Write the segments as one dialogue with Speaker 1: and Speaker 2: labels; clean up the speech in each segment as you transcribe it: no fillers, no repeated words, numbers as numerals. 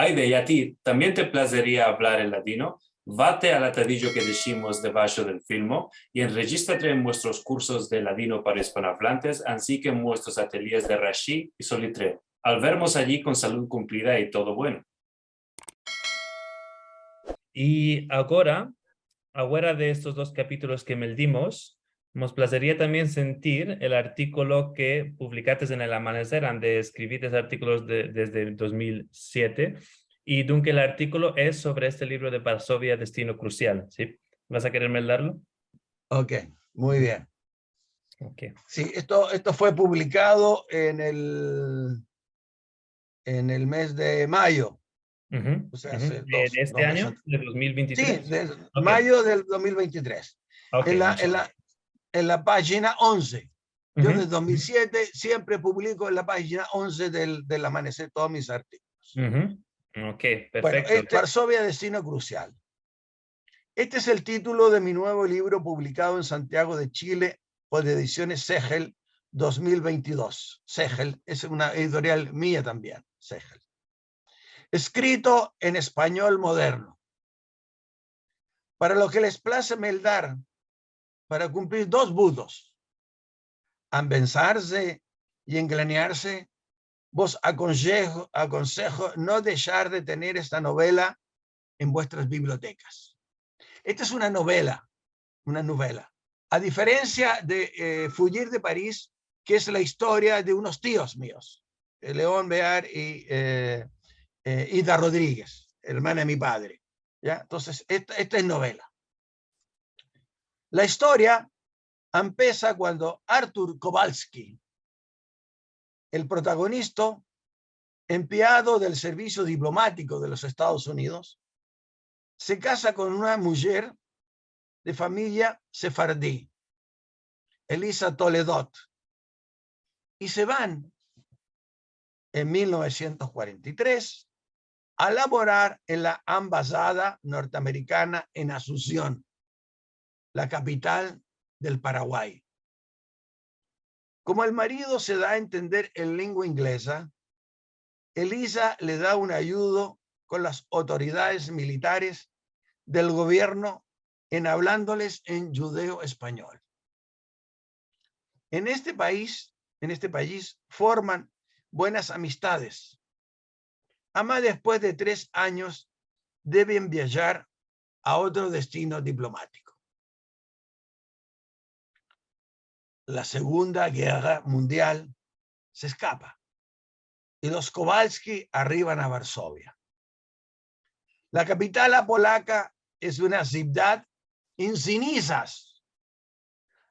Speaker 1: Aide, y a ti, ¿también te placería hablar el ladino? Vate al atadillo que decimos debajo del filmo y enregístrate en nuestros cursos de ladino para hispanohablantes, así que en nuestros ateliers de Rashi y Solitré. Al vernos allí con salud cumplida y todo bueno.
Speaker 2: Y ahora de estos dos capítulos que meldimos, nos placería también sentir el artículo que publicaste en El Amanecer, donde escribiste artículos desde el 2007, y dunque el artículo es sobre este libro de Varsovia, Destino Crucial, ¿sí? ¿Vas a querer meldarlo?
Speaker 3: Ok, muy bien.
Speaker 2: Okay.
Speaker 3: Sí, esto fue publicado en el mes de mayo. O sea, hace
Speaker 2: ¿De este
Speaker 3: dos meses.
Speaker 2: año? ¿De 2023?
Speaker 3: Sí, de
Speaker 2: Okay.
Speaker 3: mayo del 2023.
Speaker 2: Okay,
Speaker 3: en la página 11. Yo desde 2007 siempre publico en la página 11 del Amanecer todos mis artículos.
Speaker 2: Ok, perfecto.
Speaker 3: Bueno, Varsovia, Destino Crucial. Este es el título de mi nuevo libro publicado en Santiago de Chile por Ediciones Segel 2022. Segel es una editorial mía también, Segel. Escrito en español moderno. Para lo que les place meldar, para cumplir dos budos, ambensarse y englanearse, vos aconsejo no dejar de tener esta novela en vuestras bibliotecas. Esta es una novela. A diferencia de Fugir de París, que es la historia de unos tíos míos, León Bear y Ida Rodríguez, hermana de mi padre. ¿Ya? Entonces, esta es novela. La historia empieza cuando Artur Kowalski, el protagonista, empleado del servicio diplomático de los Estados Unidos, se casa con una mujer de familia sefardí, Elisa Toledot, y se van en 1943 a laborar en la embajada norteamericana en Asunción, la capital del Paraguay. Como el marido se da a entender en lengua inglesa, Elisa le da un ayudo con las autoridades militares del gobierno en hablándoles en judeo español. En este país forman buenas amistades. Además, después de 3 años, deben viajar a otro destino diplomático. La Segunda Guerra Mundial se escapa y los Kowalski arriban a Varsovia. La capital polaca es una ciudad en cenizas,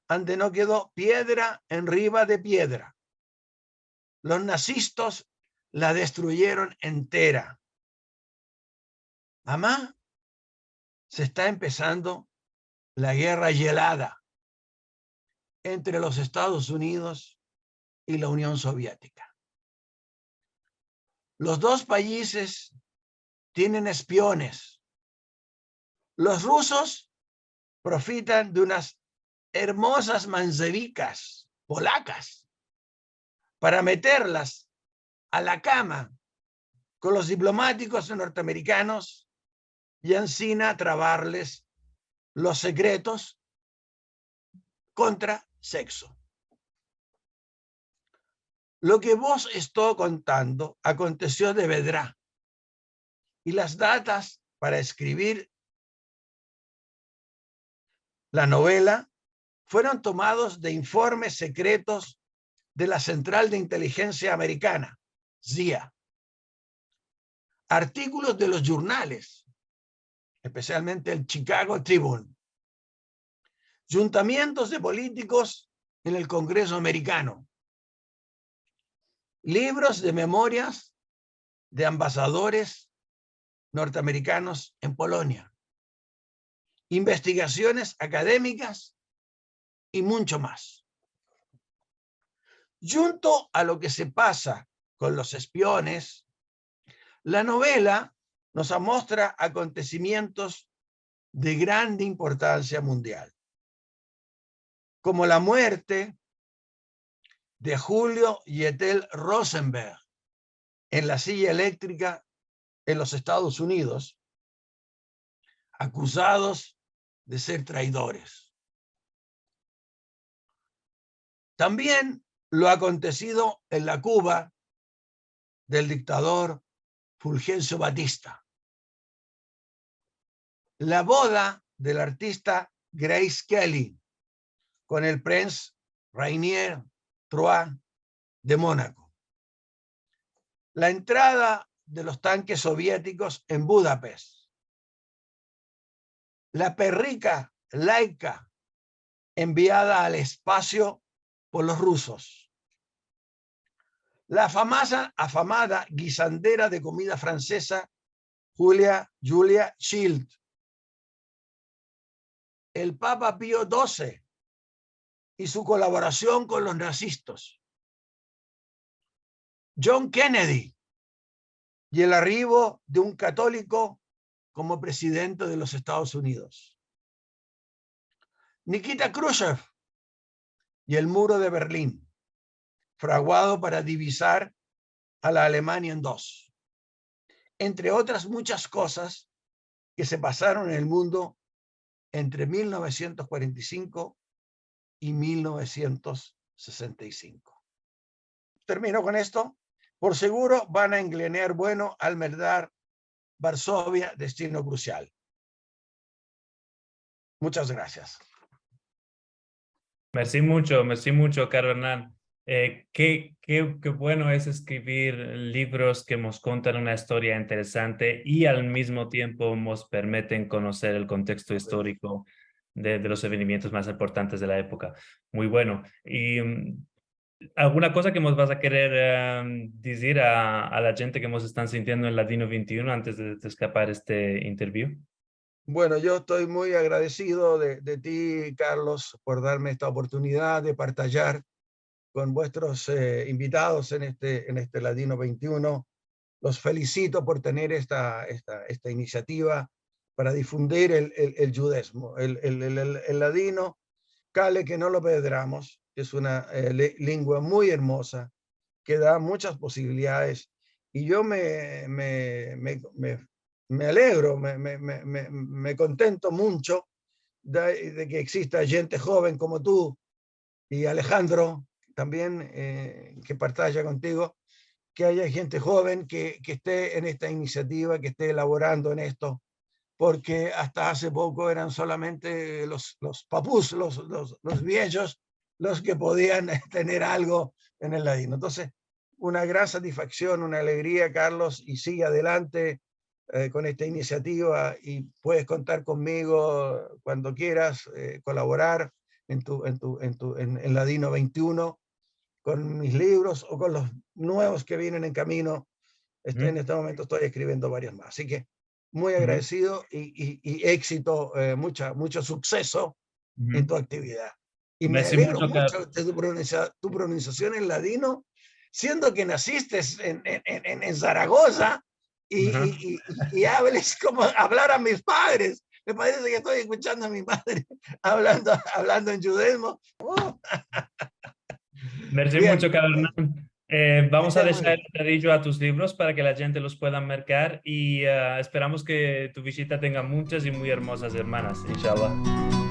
Speaker 3: donde no quedó piedra enriba de piedra. Los nazistas la destruyeron entera. Además, se está empezando la guerra helada entre los Estados Unidos y la Unión Soviética. Los dos países tienen espiones. Los rusos profitan de unas hermosas manzevicas polacas para meterlas a la cama con los diplomáticos norteamericanos y encima trabarles los secretos contra sexo. Lo que vos estoy contando aconteció de verdad y las datas para escribir la novela fueron tomados de informes secretos de la Central de Inteligencia Americana, CIA, artículos de los jornales, especialmente el Chicago Tribune, juntamientos de políticos en el Congreso americano, libros de memorias de ambasadores norteamericanos en Polonia, investigaciones académicas y mucho más. Junto a lo que se pasa con los espiones, la novela nos muestra acontecimientos de grande importancia mundial, como la muerte de Julio Yetel Rosenberg en la silla eléctrica en los Estados Unidos, acusados de ser traidores. También lo acontecido en la Cuba del dictador Fulgencio Batista. La boda del artista Grace Kelly con el Prince Rainier III de Mónaco. La entrada de los tanques soviéticos en Budapest. La perrica Laika enviada al espacio por los rusos. La afamada guisandera de comida francesa Julia Child. El Papa Pío XII y su colaboración con los nazistas. John Kennedy y el arribo de un católico como presidente de los Estados Unidos. Nikita Khrushchev y el muro de Berlín, fraguado para divisar a la Alemania en dos. Entre otras muchas cosas que se pasaron en el mundo entre 1945 y 1965. Termino con esto. Por seguro van a englenear bueno al Meldar Varsovia, destino crucial. Muchas gracias.
Speaker 2: Merci mucho, Carlos Hernán. Qué bueno es escribir libros que nos cuentan una historia interesante y al mismo tiempo nos permiten conocer el contexto histórico de los eventos más importantes de la época. Muy bueno. Y ¿alguna cosa que nos vas a querer decir a la gente que nos están sintiendo en Ladino 21 antes de escapar este interview?
Speaker 3: Bueno, yo estoy muy agradecido de ti, Carlos, por darme esta oportunidad de partillar con vuestros invitados en este Ladino 21. Los felicito por tener esta iniciativa para difundir el judesmo, el ladino, cale que no lo pedramos, es una lengua muy hermosa que da muchas posibilidades, y yo me alegro, me contento mucho de que exista gente joven como tú y Alejandro, también que partagia contigo, que haya gente joven que esté en esta iniciativa, que esté elaborando en esto, porque hasta hace poco eran solamente los papús, los viejos, los que podían tener algo en el ladino. Entonces, una gran satisfacción, una alegría, Carlos, y sigue adelante con esta iniciativa, y puedes contar conmigo cuando quieras colaborar en Ladino 21 con mis libros o con los nuevos que vienen en camino. En este momento estoy escribiendo varios más, así que muy agradecido y éxito, mucho suceso en tu actividad. Y me alegro mucho de tu pronunciación en ladino, siendo que naciste en Zaragoza y hables como hablar a mis padres. Me parece que estoy escuchando a mi madre hablando en judesmo.
Speaker 2: Merci mucho, Carlos Hernán. Vamos a dejar el dedillo a tus libros para que la gente los pueda marcar, y esperamos que tu visita tenga muchas y muy hermosas hermanas, inshallah.